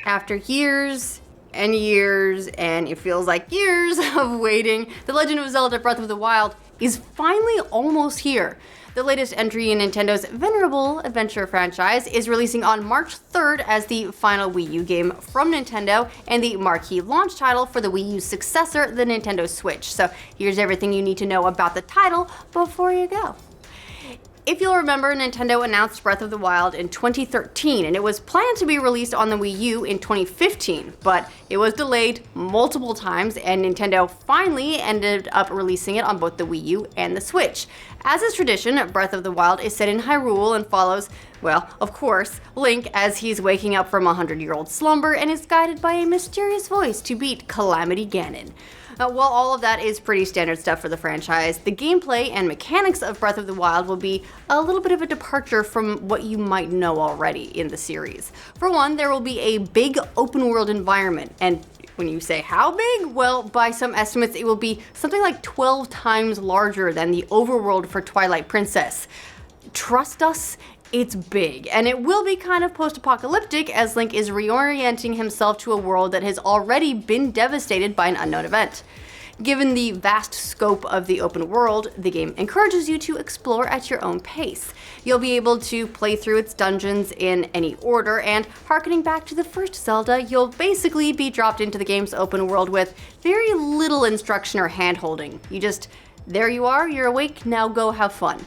After years and years, and it feels like years of waiting, The Legend of Zelda Breath of the Wild is finally almost here. The latest entry in Nintendo's venerable adventure franchise is releasing on March 3rd as the final Wii U game from Nintendo and the marquee launch title for the Wii U's successor, the Nintendo Switch. So here's everything you need to know about the title before you go. If you'll remember, Nintendo announced Breath of the Wild in 2013, and it was planned to be released on the Wii U in 2015, but it was delayed multiple times, and Nintendo finally ended up releasing it on both the Wii U and the Switch. As is tradition, Breath of the Wild is set in Hyrule and follows, well, of course, Link as he's waking up from a 100-year-old slumber and is guided by a mysterious voice to beat Calamity Ganon. While all of that is pretty standard stuff for the franchise, the gameplay and mechanics of Breath of the Wild will be a little bit of a departure from what you might know already in the series. For one, there will be a big open world environment, and when you say how big, well, by some estimates it will be something like 12 times larger than the overworld for Twilight Princess. Trust us, it's big, and it will be kind of post-apocalyptic as Link is reorienting himself to a world that has already been devastated by an unknown event. Given the vast scope of the open world, the game encourages you to explore at your own pace. You'll be able to play through its dungeons in any order, and harkening back to the first Zelda, you'll basically be dropped into the game's open world with very little instruction or hand-holding. There you are, you're awake, now go have fun.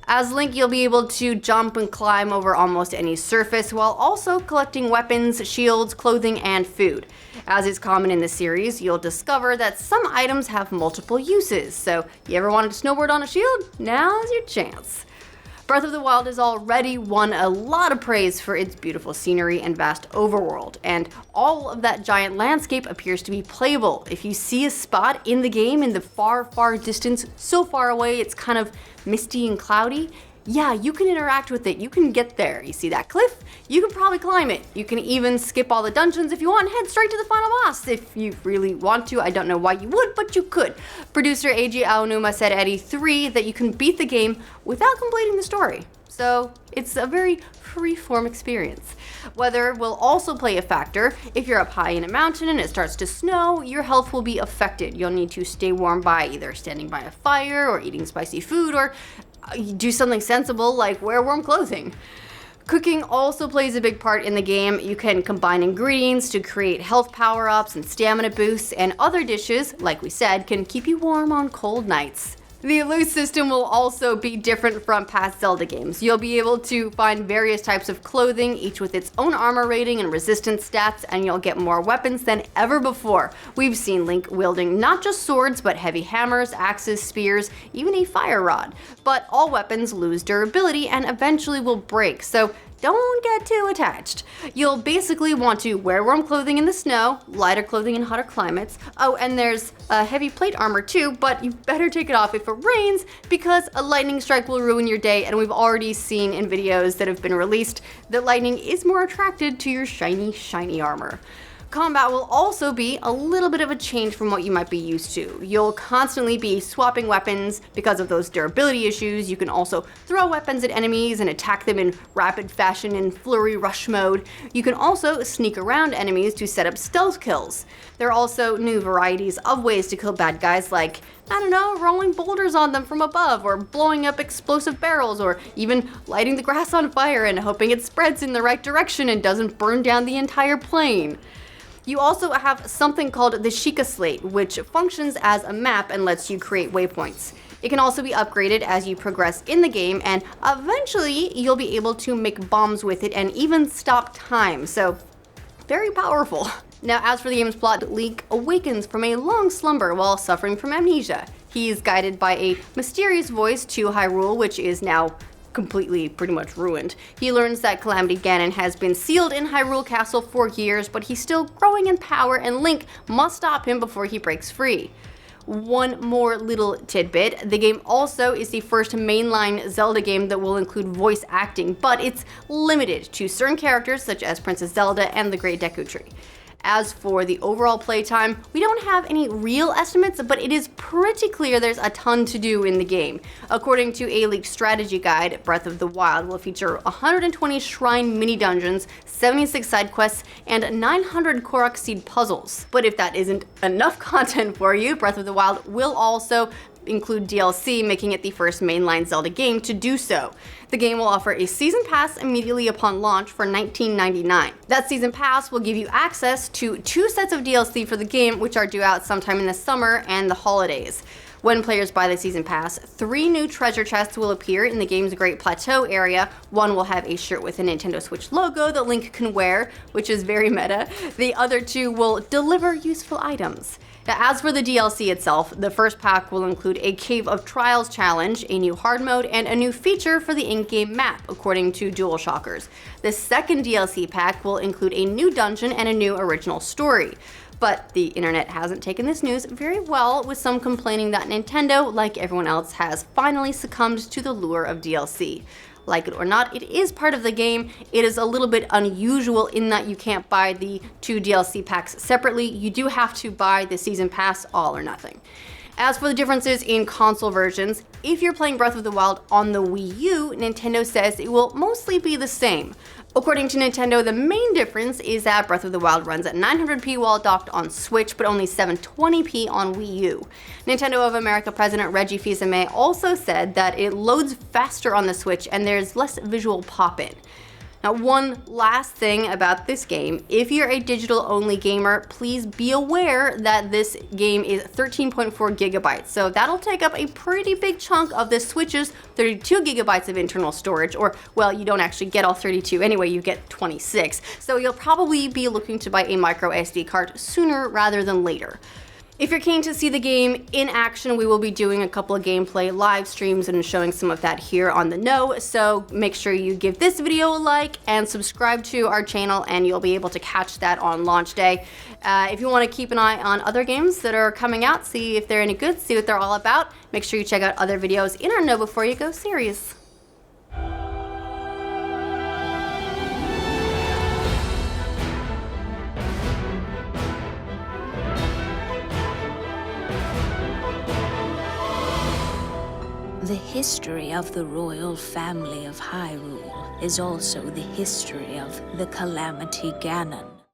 As Link, you'll be able to jump and climb over almost any surface while also collecting weapons, shields, clothing, and food. As is common in the series, you'll discover that some items have multiple uses, so you ever wanted to snowboard on a shield? Now's your chance. Breath of the Wild has already won a lot of praise for its beautiful scenery and vast overworld, and all of that giant landscape appears to be playable. If you see a spot in the game in the far, far distance, so far away it's kind of misty and cloudy, yeah, you can interact with it. You can get there. You see that cliff? You can probably climb it. You can even skip all the dungeons if you want and head straight to the final boss if you really want to. I don't know why you would, but you could. Producer Eiji Aonuma said at E3 that you can beat the game without completing the story. So it's a very free-form experience. Weather will also play a factor. If you're up high in a mountain and it starts to snow, your health will be affected. You'll need to stay warm by either standing by a fire or eating spicy food or do something sensible like wear warm clothing. Cooking also plays a big part in the game. You can combine ingredients to create health power-ups and stamina boosts, and other dishes, like we said, can keep you warm on cold nights. The loot system will also be different from past Zelda games. You'll be able to find various types of clothing, each with its own armor rating and resistance stats, and you'll get more weapons than ever before. We've seen Link wielding not just swords, but heavy hammers, axes, spears, even a fire rod. But all weapons lose durability and eventually will break, so don't get too attached. You'll basically want to wear warm clothing in the snow, lighter clothing in hotter climates. Oh, and there's a heavy plate armor too, but you better take it off if it rains because a lightning strike will ruin your day, and we've already seen in videos that have been released that lightning is more attracted to your shiny armor. Combat will also be a little bit of a change from what you might be used to. You'll constantly be swapping weapons because of those durability issues. You can also throw weapons at enemies and attack them in rapid fashion in flurry rush mode. You can also sneak around enemies to set up stealth kills. There are also new varieties of ways to kill bad guys like, rolling boulders on them from above, or blowing up explosive barrels, or even lighting the grass on fire and hoping it spreads in the right direction and doesn't burn down the entire plane. You also have something called the Sheikah Slate, which functions as a map and lets you create waypoints. It can also be upgraded as you progress in the game, and eventually you'll be able to make bombs with it and even stop time, so very powerful. Now, as for the game's plot, Link awakens from a long slumber while suffering from amnesia. He's guided by a mysterious voice to Hyrule, which is now completely pretty much ruined. He learns that Calamity Ganon has been sealed in Hyrule Castle for years, but he's still growing in power, and Link must stop him before he breaks free. One more little tidbit, the game also is the first mainline Zelda game that will include voice acting, but it's limited to certain characters such as Princess Zelda and the Great Deku Tree. As for the overall playtime, we don't have any real estimates, but it is pretty clear there's a ton to do in the game. According to a leaked strategy guide, Breath of the Wild will feature 120 shrine mini-dungeons, 76 side quests, and 900 Korok seed puzzles. But if that isn't enough content for you, Breath of the Wild will also include DLC, making it the first mainline Zelda game to do so. The game will offer a season pass immediately upon launch for $19.99. That season pass will give you access to 2 sets of DLC for the game, which are due out sometime in the summer and the holidays. When players buy the season pass, 3 new treasure chests will appear in the game's Great Plateau area. One will have a shirt with a Nintendo Switch logo that Link can wear, which is very meta. The other 2 will deliver useful items. Now, as for the DLC itself, the first pack will include a Cave of Trials challenge, a new hard mode, and a new feature for the in-game map, according to DualShockers. The second DLC pack will include a new dungeon and a new original story. But the internet hasn't taken this news very well, with some complaining that Nintendo, like everyone else, has finally succumbed to the lure of DLC. Like it or not, it is part of the game. It is a little bit unusual in that you can't buy the 2 DLC packs separately. You do have to buy the season pass all or nothing. As for the differences in console versions, if you're playing Breath of the Wild on the Wii U, Nintendo says it will mostly be the same. According to Nintendo, the main difference is that Breath of the Wild runs at 900p while docked on Switch, but only 720p on Wii U. Nintendo of America President Reggie Fils-Aimé also said that it loads faster on the Switch and there's less visual pop-in. Now, one last thing about this game, if you're a digital-only gamer, please be aware that this game is 13.4 gigabytes, so that'll take up a pretty big chunk of the Switch's 32 gigabytes of internal storage, or, well, you don't actually get all 32 anyway, you get 26, so you'll probably be looking to buy a micro SD card sooner rather than later. If you're keen to see the game in action, we will be doing a couple of gameplay live streams and showing some of that here on The Know, so make sure you give this video a like and subscribe to our channel and you'll be able to catch that on launch day. If you want to keep an eye on other games that are coming out, see if they're any good, see what they're all about, make sure you check out other videos in our Know Before You Go series. The history of the royal family of Hyrule is also the history of the Calamity Ganon.